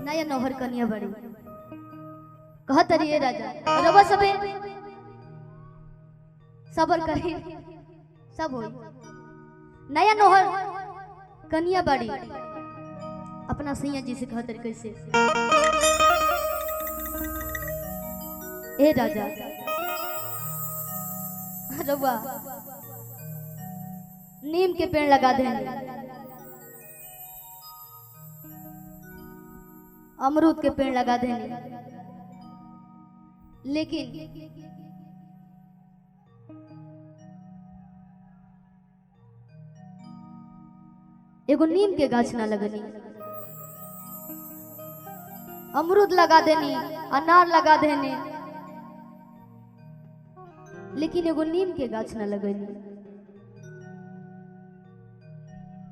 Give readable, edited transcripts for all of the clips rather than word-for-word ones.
नया नौहर कनिया बड़ी कहत रहिए राजा रवा सबे सबर करी सब होई। नया नौहर कनिया बड़ी अपना सैया जी से कहत रही कैसे ए राजा रवा नीम के पेड़ लगा देंगे, अमरूद के पेड़ लगा देंगे, लेकिन एगो नीम के गाछ ना लगनी। अमरूद लगा देनी, अनार लगा देनी, लेकिन एगो नीम के गाछ ना लगनी।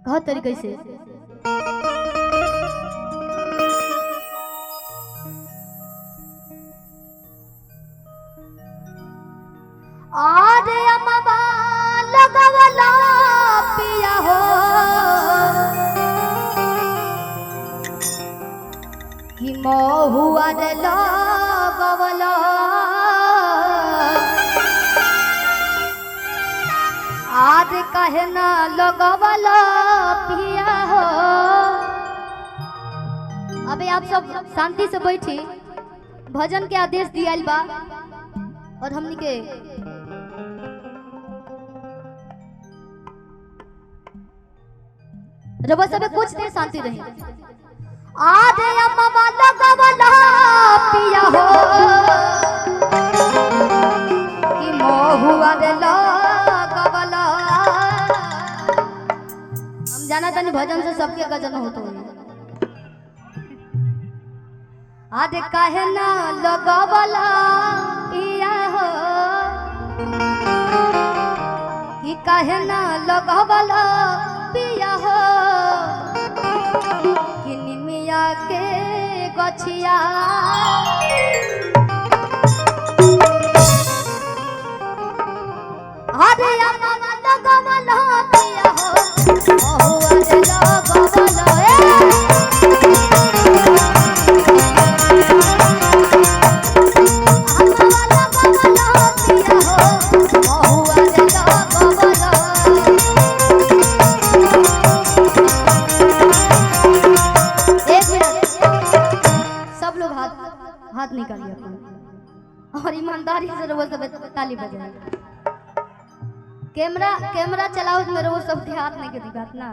कह तरीके से आरे अम्मा लगवला पिया हो कि महुआ रे लगवला आज कहे ना लगवला पिया हो। अबे आप सब शांति से बैठी, भजन के आदेश दिया बा और हमनी के रबा सबे कुछ देर शांति रही। आज अम्मा लगवला पिया हो कि महुआ रे लगवला। हम जाना तनी भजन से सबके गजन होतो है। आज काहे ना लगवला पिया हो कि काहे ना लगवला पिया हो कि निमिया के गछिया अरे अम्मा लगवला पिया हो महुआ रे लगवला हाथ निकालिए और ईमानदारी से रोज सब ताली बजाए। कैमरा चलाओ मेरे वो सब हाथ नहीं के दिखात ना।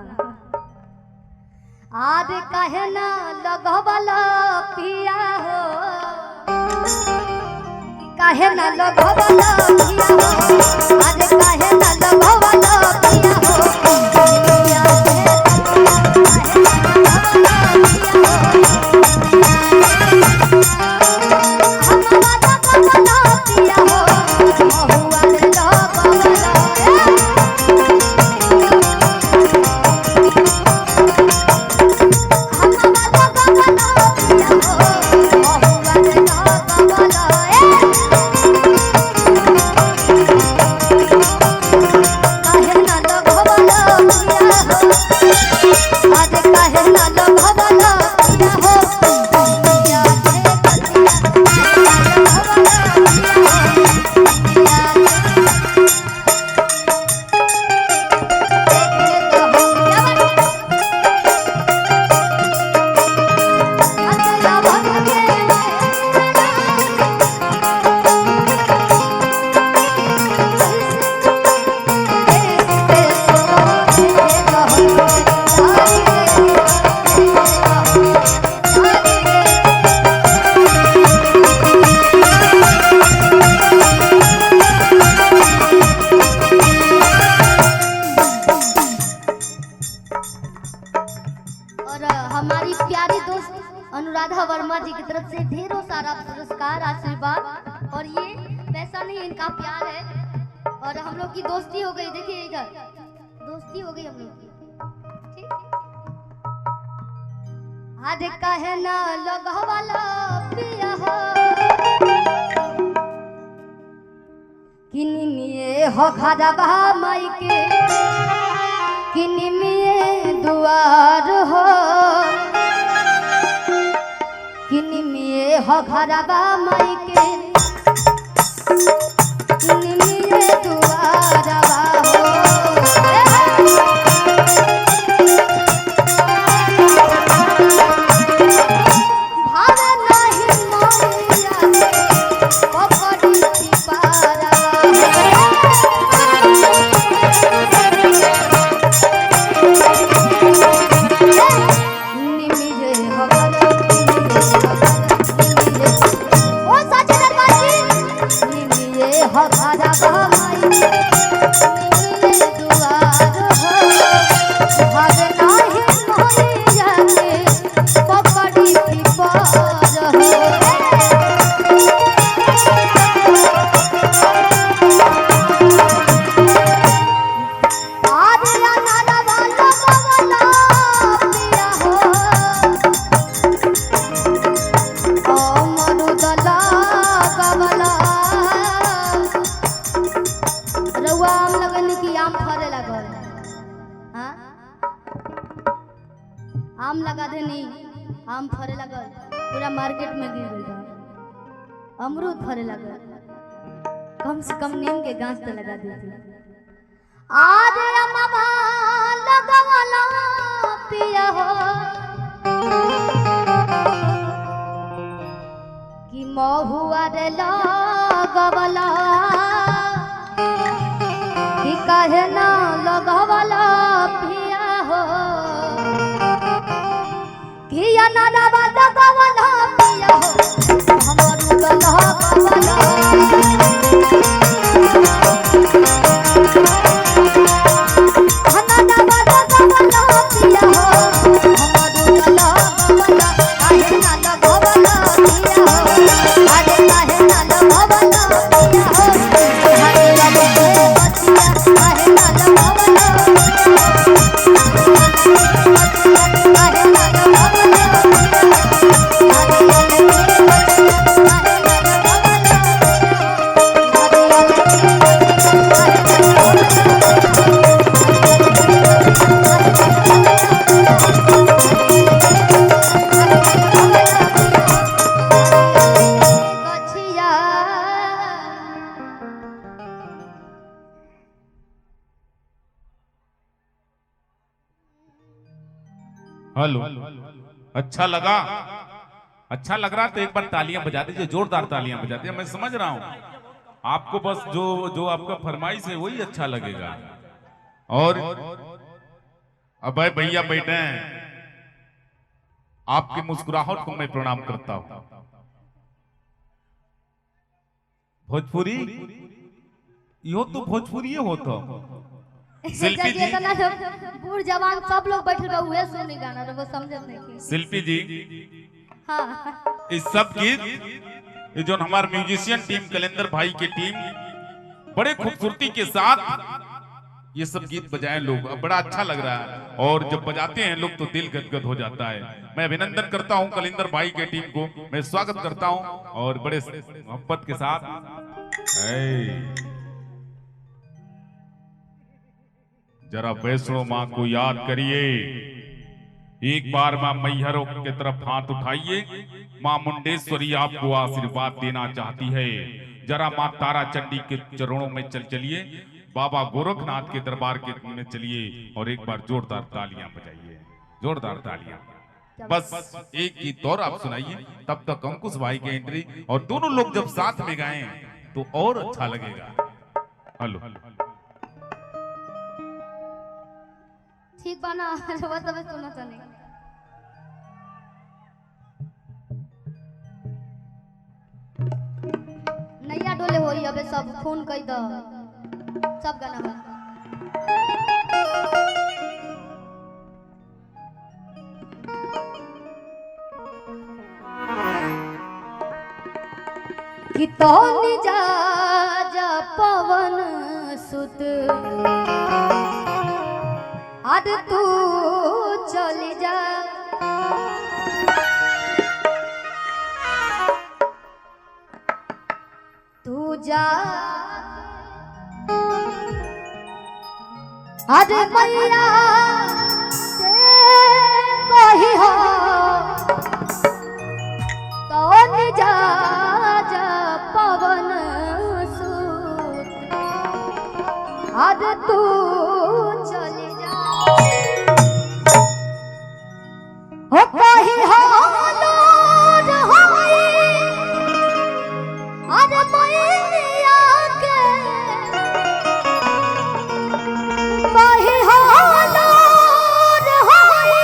आज काहे ना लगवला पिया हो काहे ना लगवला पिया हो आज काहे ना लगवला पिया हो हमारी प्यारी दोस्त अनुराधा वर्मा जी की तरफ से ढेरों सारा पुरस्कार आशीर्वाद, और ये पैसा नहीं इनका प्यार है और हम लोग की दोस्ती हो गई। देखिए इधर दोस्ती हो गई हम लोग की, ठीक। आज काहे ना लगवला पिया हो किनिमिए हो खरबा माई के किनिमिए दुआर हो हो घरबा माई के निमिये दुआरबा हो भावे नाही मोरिया के पकड़ी पारबा आम लगा देनी आम फरे लगल पूरा मार्केट में गिर गई अमरूद फरे लगल कम से कम नीम के गाछ तो लगा देती आज अम्मा लगवला पिया हो कि महुआ रे लगवला कि काहे ना लगवला पिया हो किया ना दबा लगवला पिया हो हमर लगवला हेलो अच्छा लगा अच्छा लग रहा तो एक बार तालियां बजा दीजिए जोरदार तालियां बजा दीजिए मैं समझ रहा हूं आपको बस जो जो आपका फरमाइश है वही अच्छा लगेगा और अब भैया बैठे हैं आपकी मुस्कुराहट को मैं प्रणाम करता हूं भोजपुरी यो तो भोजपुरी होता शिल्पी जी बूढ़ जवान सब लोग बैठे बा उहे सुनी गाना रे वो समझ नहीं शिल्पी जी हां इस सब गीत ये जो हमारे म्यूजिशियन टीम कैलेंडर भाई की टीम बड़े खूबसूरती के साथ ये सब गीत बजाए लोग बड़ा अच्छा लग रहा है और जब बजाते हैं लोग तो दिल गदगद हो जाता है मैं अभिनंदन करता हूं कैलेंडर भाई के टीम को मैं स्वागत करता हूं और बड़े मोहब्बत के साथ जरा वैष्णो माँ को याद करिए एक बार माँ मैहरों की तरफ हाथ उठाइए माँ मुंडेश्वरी आपको आशीर्वाद देना चाहती है जरा माँ तारा चंडी के चरणों में चलिए बाबा गोरखनाथ के दरबार के में चलिए और एक बार जोरदार तालियां बजाइए जोरदार तालियां बस एक गीत और आप सुनाइए तब तक अंकुश भाई की एंट्री और दोनों लोग जब साथ में गाएं तो और अच्छा लगेगा हेलो ठीक बना रवा सब सुना चले नैया डोले होई अबे सब फोन कई द सब गाना हो कि तो निजा जा पवन सुत आज तू चली जा तू जा आज मैया से कही हो तो जा तू चले जा हो कही हालो रहोई अरे मैया के कही हालो रहोई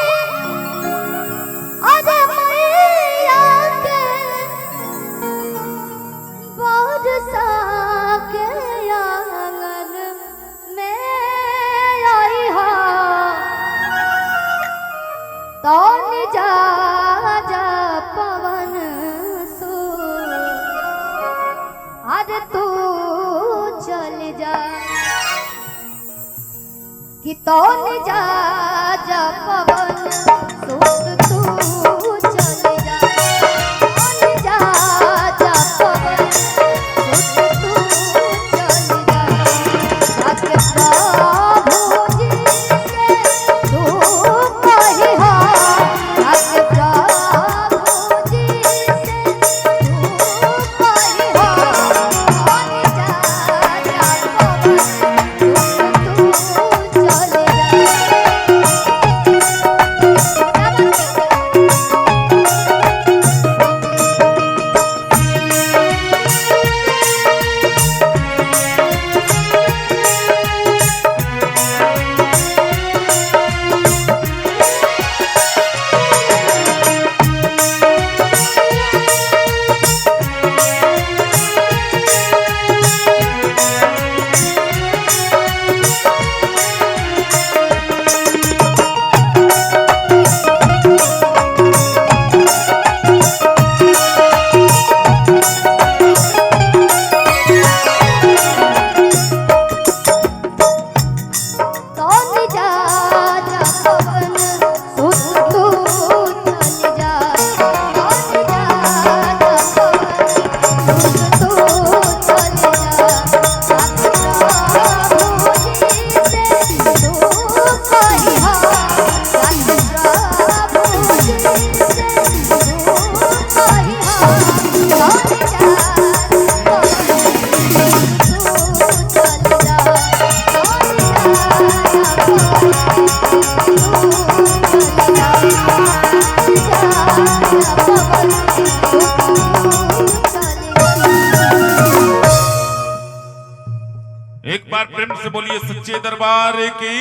अरे मैया के बरसा के आंगन में आई हा तो जा जा पवन सो अरे तू चल जा कि तो जा जा पवन सो तू चल जा तो जा जा पवन सो तू चल जा जाके प्रभु जी से तू कही हा जाके प्रभु जी से तू कही हा तो जा जा पवन सो तू चल जा एक बार प्रेम से बोलिए सच्चे दरबार की।